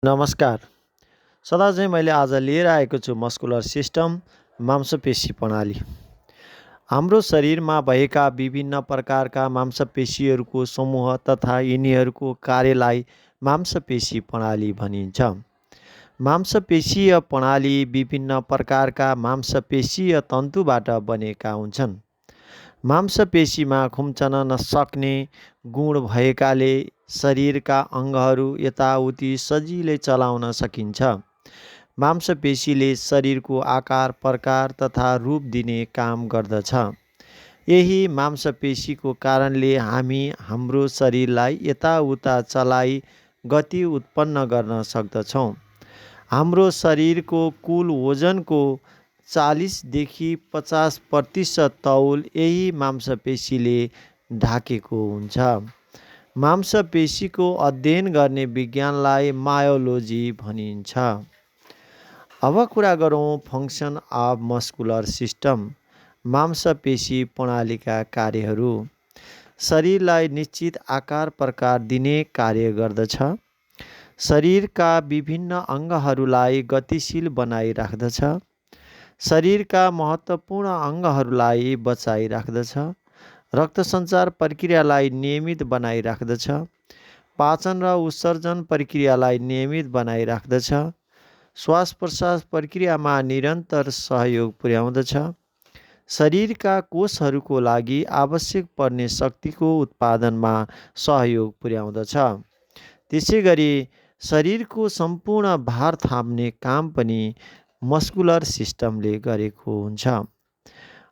नमस्कार। सदा चाहिँ मैले आज लिएर आएको छु मस्कुलर सिस्टम, मांसपेशी प्रणाली। हाम्रो शरीरमा भएका विभिन्न प्रकारका मांसपेशीहरूको समूह तथा यिनीहरूको कार्यलाई मांसपेशी प्रणाली भनिन्छ। मांसपेशीय प्रणाली विभिन्न प्रकारका मांसपेशीय तन्तुबाट बनेका हुन्छन्। मांसपेशीमा खुम्चन नसक्ने गुण भएकाले शरीरका अङ्गहरू यताउति सजिलै चलाउन सकिन्छ। मांसपेशीले शरीरको आकार प्रकार तथा रूप दिने काम गर्दछ। यही मांसपेशीको कारणले हामी हाम्रो शरीरलाई यताउता चलाई गति उत्पन्न गर्न सक्दछौँ। हाम्रो शरीरको कुल वजनको 40 देखि 50% तौल यही मांसपेशीले ढाकेको हुन्छ। मांसपेशीको अध्ययन गर्ने विज्ञानलाई मायोलोजी भनिन्छ। अब कुरा गरौँ फङ्सन अफ मस्कुलर सिस्टम, मांसपेशी प्रणालीका कार्यहरू। शरीरलाई निश्चित आकार प्रकार दिने कार्य गर्दछ। शरीरका विभिन्न अङ्गहरूलाई गतिशील बनाइराख्दछ। शरीरका महत्त्वपूर्ण अङ्गहरूलाई बचाइराख्दछ। रक्त सञ्चार प्रक्रियालाई नियमित बनाइराख्दछ। पाचन र उत्सर्जन प्रक्रियालाई नियमित बनाइराख्दछ। श्वास प्रश्वास प्रक्रियामा निरन्तर सहयोग पुर्याउँदछ। शरीरका कोषहरूको लागि आवश्यक पर्ने शक्तिको उत्पादनमा सहयोग पुर्याउँदछ। त्यसै गरी शरीरको सम्पूर्ण भार थाम्ने काम पनि मस्कुलर सिस्टमले गरेको हुन्छ।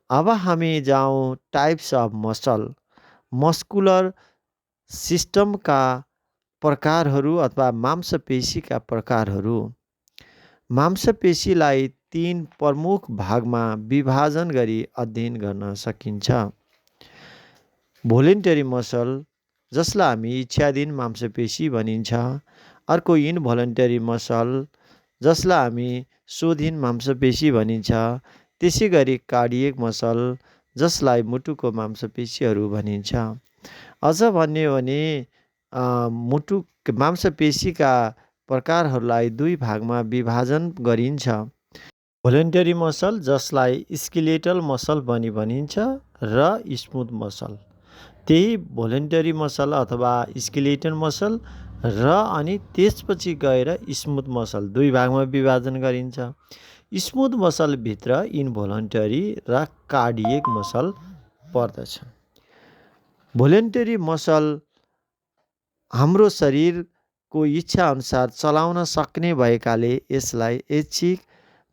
अब हामी जाउँ टाइप्स अफ मसल, मस्कुलर सिस्टमका प्रकारहरू अथवा मांसपेशीका प्रकारहरू। मांसपेशीलाई 3 प्रमुख भागमा विभाजन गरी अध्ययन गर्न सकिन्छ। भोलिन्टरी मसल, जसलाई हामी इच्छाधीन मांसपेशी भनिन्छ। अर्को इनभोलन्टरी मसल, जसलाई हामी स्वाधीन मांसपेशी भनिन्छ। त्यसै गरी कार्डियक मसल, जसलाई मुटुको मांसपेशीहरू भनिन्छ। अझ भन्यो भने मुटु मांसपेशीका प्रकारहरूलाई 2 भागमा विभाजन गरिन्छ। भोलिन्टरी मसल, जसलाई स्केलेटल मसल पनि भनिन्छ, र स्मुथ मसल। त्यही भोलिन्टरी मसल अथवा स्केलेटल मसल र अनि त्यसपछि गएर स्मुथ मसल 2 भागमा विभाजन गरिन्छ। स्मुथ मसलभित्र इनभोलन्टरी र कार्डियक मसल पर्दछ। भोलिन्टरी मसल हाम्रो शरीरको इच्छा अनुसार चलाउन सक्ने भएकाले यसलाई ऐच्छिक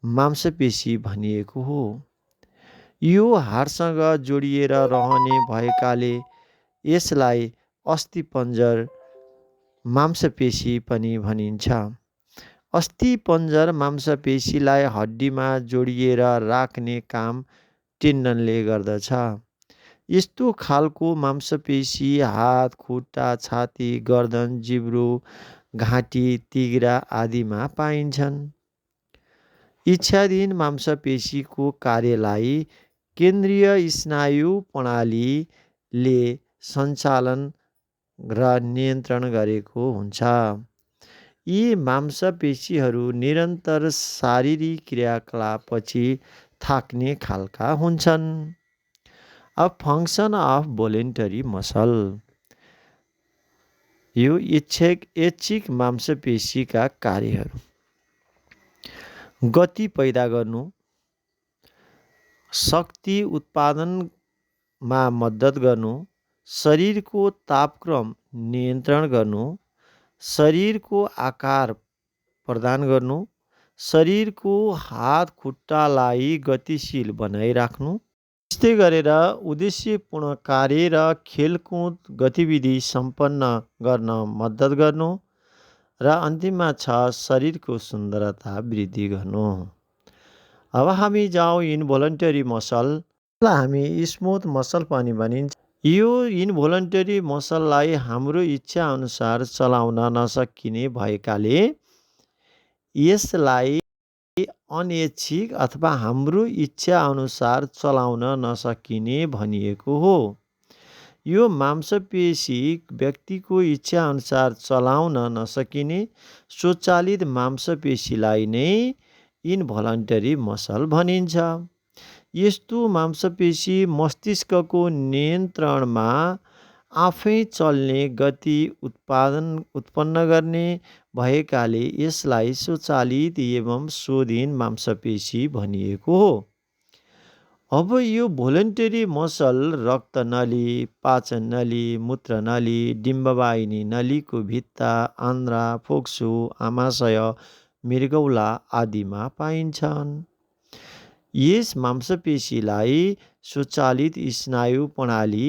मांसपेशी भनिएको हो। यो हाडसँग जोडिएर रहने भएकाले यसलाई अस्थिपञ्जर मांसपेशी पनि भनिन्छ। अस्थिपञ्जर मांसपेशीलाई हड्डीमा जोडिएर राख्ने काम टेन्डनले गर्दछ। यस्तो खालको मांसपेशी हात, खुट्टा, छाती, गर्दन, जिब्रो, घाँटी, तिघ्रा आदिमा पाइन्छन्। इच्छाधीन मांसपेशीको कार्यलाई केन्द्रीय स्नायु प्रणालीले सञ्चालन र नियन्त्रण गरेको हुन्छ। यी मांसपेशीहरू निरन्तर शारीरिक क्रियाकलापपछि थाक्ने खालका हुन्छन्। अब फङ्सन अफ भोलिन्टरी मसल, यो ऐच्छिक मांसपेशीका कार्यहरू। गति पैदा गर्नु, शक्ति उत्पादनमा मद्दत गर्नु, शरीरको तापक्रम नियन्त्रण गर्नु, शरीरको आकार प्रदान गर्नु, शरीरको हात खुट्टालाई गतिशील बनाइराख्नु, त्यस्तै गरेर उद्देश्यपूर्ण कार्य र खेलकुद गतिविधि सम्पन्न गर्न मद्दत गर्नु, र अन्तिममा छ शरीरको सुन्दरता वृद्धि गर्नु। अब हामी जाउँ इनभोलन्टरी मसल, जसलाई हामी स्मुथ मसल पनि भनिन्छ। यो इनभोलन्टरी मसललाई हाम्रो इच्छा अनुसार चलाउन नसकिने भएकाले यसलाई अनैच्छिक अथवा हाम्रो इच्छा अनुसार चलाउन नसकिने भनिएको हो। यो मांसपेशी व्यक्तिको इच्छाअनुसार चलाउन नसकिने स्वचालित मांसपेशीलाई नै इनभलन्टरी मसल भनिन्छ। यस्तो मांसपेशी मस्तिष्कको नियन्त्रणमा आफै चल्ने गति उत्पन्न गर्ने भएकाले यसलाई स्वचालित एवं स्वाधीन मांसपेशी भनिएको हो। अब यो भोलन्टरी मसल रक्तनली, पाचननली, मूत्रनली, डिम्बवाहिनी नलीको भित्ता, आन्द्रा, फोक्सो, आमाशय, मृगौला आदिमा पाइन्छन्। यस मांसपेशीलाई स्वचालित स्नायु प्रणाली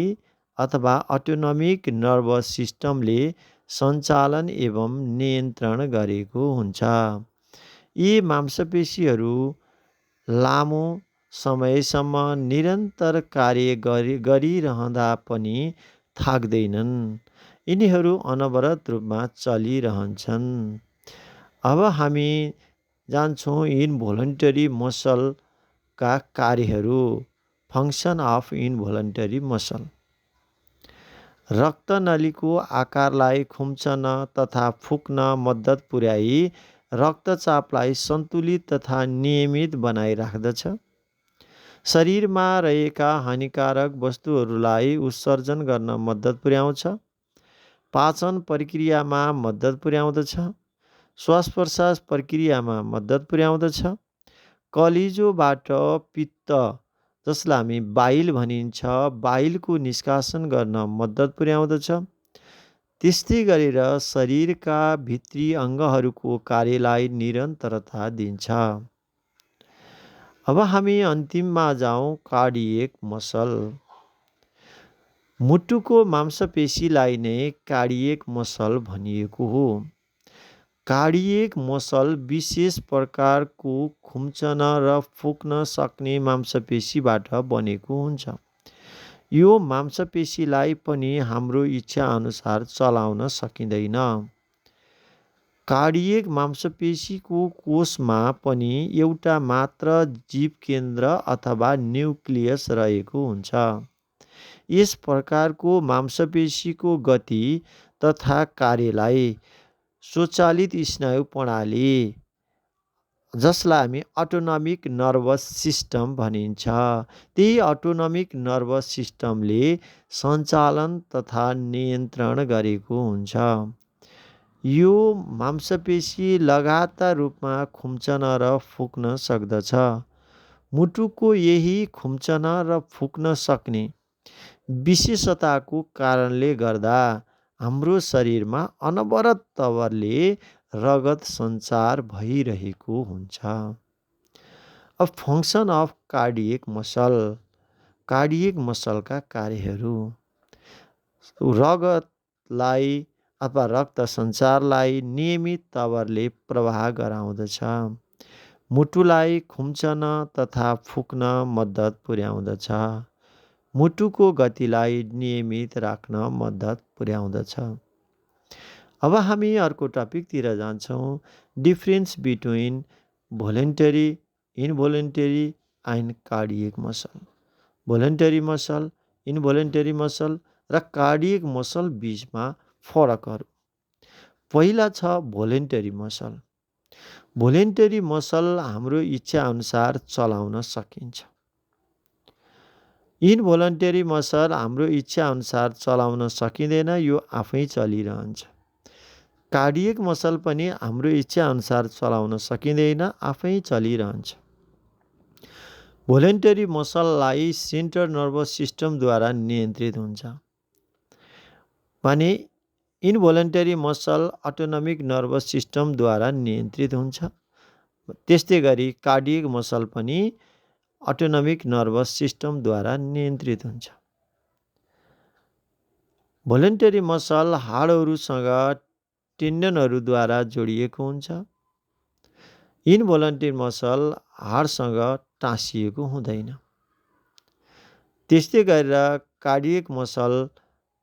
अथवा अटोनोमिक नर्भस सिस्टमले सञ्चालन एवं नियन्त्रण गरेको हुन्छ। यी मांसपेशीहरू लामो समयसम्म निरन्तर कार्य गरिरहँदा पनि थाक्दैनन्। यिनीहरू अनवरत रूपमा चलिरहन्छन्। अब हामी जान्छौँ इनभोलन्टरी मसलका कार्यहरू। Function of involuntary muscle. रक्तनलीको आकारलाई खुम्चन तथा फुक्न मद्दत पुर्याई रक्तचापलाई सन्तुलित तथा नियमित बनाइराख्दछ। शरीरमा रहेका हानिकारक वस्तुहरूलाई उत्सर्जन गर्न मद्दत पुर्याउँछ। पाचन प्रक्रियामा मद्दत पुर्याउँदछ। श्वास-प्रश्वास प्रक्रियामा मद्दत पुर्याउँदछ। कलेजोबाट पित्त, जसलाई हामी बाइल भनिन्छ, बाइलको निष्कासन गर्न मद्दत पुर्याउँदछ। त्यस्तै गरेर शरीरका भित्री अङ्गहरूको कार्यलाई निरन्तरता दिन्छ। अब हामी अन्तिममा जाउँ कार्डियक मसल। मुटुको मांसपेशीलाई नै कार्डियक मसल भनिएको हो। कार्डियक मसल विशेष प्रकारको खुम्चन र फुक्न सक्ने मांसपेशीबाट बनेको हुन्छ। यो मांसपेशीलाई पनि हाम्रो इच्छाअनुसार चलाउन सकिँदैन। कार्डियक मांसपेशीको कोषमा पनि एउटा मात्र जीवकेन्द्र अथवा न्युक्लियस रहेको हुन्छ। यस प्रकारको मांसपेशीको गति तथा कार्यलाई स्वचालित स्नायु प्रणाली, जसलाई हामी अटोनोमिक नर्भस सिस्टम भनिन्छ, त्यही अटोनोमिक नर्भस सिस्टमले सञ्चालन तथा नियन्त्रण गरेको हुन्छ। यो मांसपेशी लगातार रूपमा खुम्चन र फुक्न सक्दछ। मुटुको यही खुम्चन र फुक्न सक्ने विशेषताको कारणले गर्दा हाम्रो शरीरमा अनवरत तवरले रगत सञ्चार भइरहेको हुन्छ। अब function of cardiac muscle. Cardiac मसलका कार्यहरू। रगतलाई अथवा रक्त सञ्चारलाई नियमित तवरले प्रवाह गराउँदछ। मुटुलाई खुम्चन तथा फुक्न मद्दत पुर्याउँदछ। मुटुको गतिलाई नियमित राख्न मद्दत पुर्याउँदछ। अब हामी अर्को टपिकतिर जान्छौँ। Difference between voluntary, involuntary and cardiac muscle. Voluntary muscle, involuntary muscle र कार्डियक मसल बिचमा फरकहरू। पहिला छ भोलेन्टरी मसल। भोलेन्टरी मसल हाम्रो इच्छाअनुसार चलाउन सकिन्छ। इनभोलेन्टरी मसल हाम्रो इच्छाअनुसार चलाउन सकिँदैन, यो आफै चलिरहन्छ। कार्डियक मसल पनि हाम्रो इच्छाअनुसार चलाउन सकिँदैन, आफै चलिरहन्छ। भोलेन्टरी मसललाई सेन्ट्रल नर्भस सिस्टमद्वारा नियन्त्रित हुन्छ भने इनभोलेन्टरी मसल अटोनोमिक नर्भस सिस्टमद्वारा नियन्त्रित हुन्छ। त्यस्तै गरी कार्डियक मसल पनि अटोनोमिक नर्भस सिस्टमद्वारा नियन्त्रित हुन्छ। भोलेन्टरी मसल हाडहरूसँग टेन्डनहरूद्वारा जोडिएको हुन्छ। इनभोलेन्टरी मसल हाडसँग टाँसिएको हुँदैन। त्यस्तै गरेर कार्डियक मसल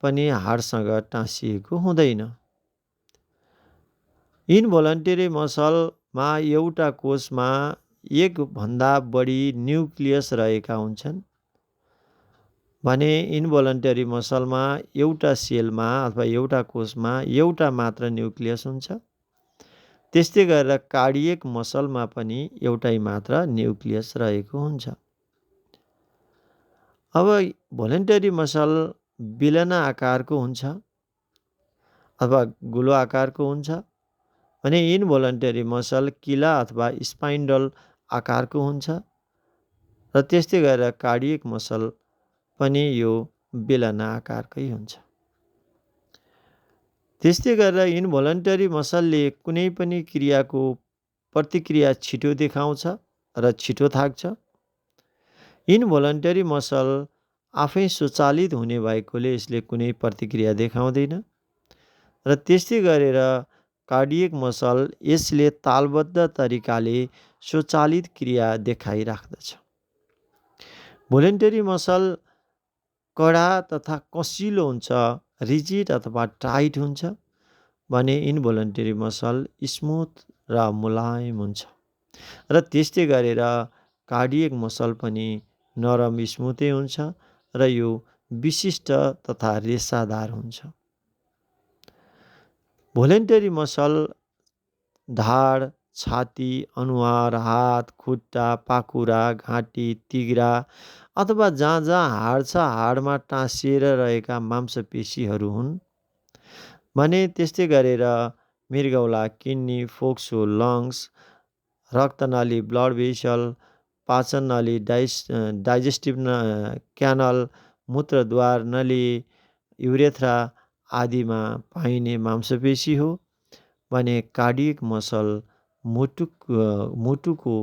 पनि हाडसँग टाँसिएको हुँदैन। इनभोलेन्टरी मसलमा एउटा कोषमा एक भन्दा बढी न्युक्लियस रहेका हुन्छन् भने इन्भोलन्टरी मसलमा एउटा सेलमा अथवा एउटा कोषमा एउटा मात्र न्युक्लियस हुन्छ। त्यस्तै गरेर कार्डियक मसलमा पनि एउटै मात्र न्युक्लियस रहेको हुन्छ। अब भोलेन्टरी मसल बेलना आकारको हुन्छ अथवा गोलो आकारको हुन्छ भने इन्भोलन्टरी मसल किला अथवा स्पाइन्डल आकारको हुन्छ र त्यस्तै गरेर कार्डियक मसल पनि यो बेलना आकारकै हुन्छ। त्यस्तै गरेर इन्भोलन्टरी मसलले कुनै पनि क्रियाको प्रतिक्रिया छिटो देखाउँछ र छिटो थाक्छ। इन्भोलन्टरी मसल आफै स्वचालित हुने भएकोले यसले कुनै प्रतिक्रिया देखाउँदैन र त्यस्तै गरेर कार्डियक मसल यसले तालबद्ध तरिकाले स्वचालित क्रिया देखाइराख्दछ। भोलेन्टरी मसल कडा तथा कसिलो हुन्छ, रिजिड अथवा टाइट हुन्छ भने इन्भोलन्टरी मसल स्मुथ र मुलायम हुन्छ र त्यस्तै गरेर कार्डियक मसल पनि नरम स्मुथै हुन्छ र यो विशिष्ट तथा रेसादार हुन्छ। भोलेन्टरी मसल ढाड, छाती, अनुहार, हात, खुट्टा, पाखुरा, घाँटी, तिघ्रा अथवा जहाँ जहाँ हाड छ हाडमा टाँसिएर रहेका मांसपेशीहरू हुन् भने त्यस्तै गरेर मृगौला, किडनी, फोक्सो, लङ्स, रक्तनली, ब्लड भेसल, पाचन नली, डाइजेस्टिभ क्यानल, मूत्रद्वार नली, युरेथ्रा आदिमा पाइने मांसपेशी हो भने कार्डियक मसल मुटुको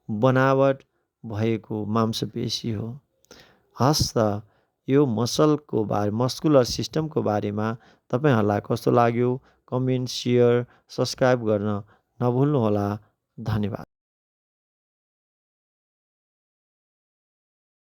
बनावट भएको मांसपेशी हो। हस् त यो मस्कुलर सिस्टमको बारेमा तपाईँहरूलाई कस्तो लाग्यो कमेन्ट, सेयर, सब्सक्राइब गर्न नभुल्नुहोला। धन्यवाद।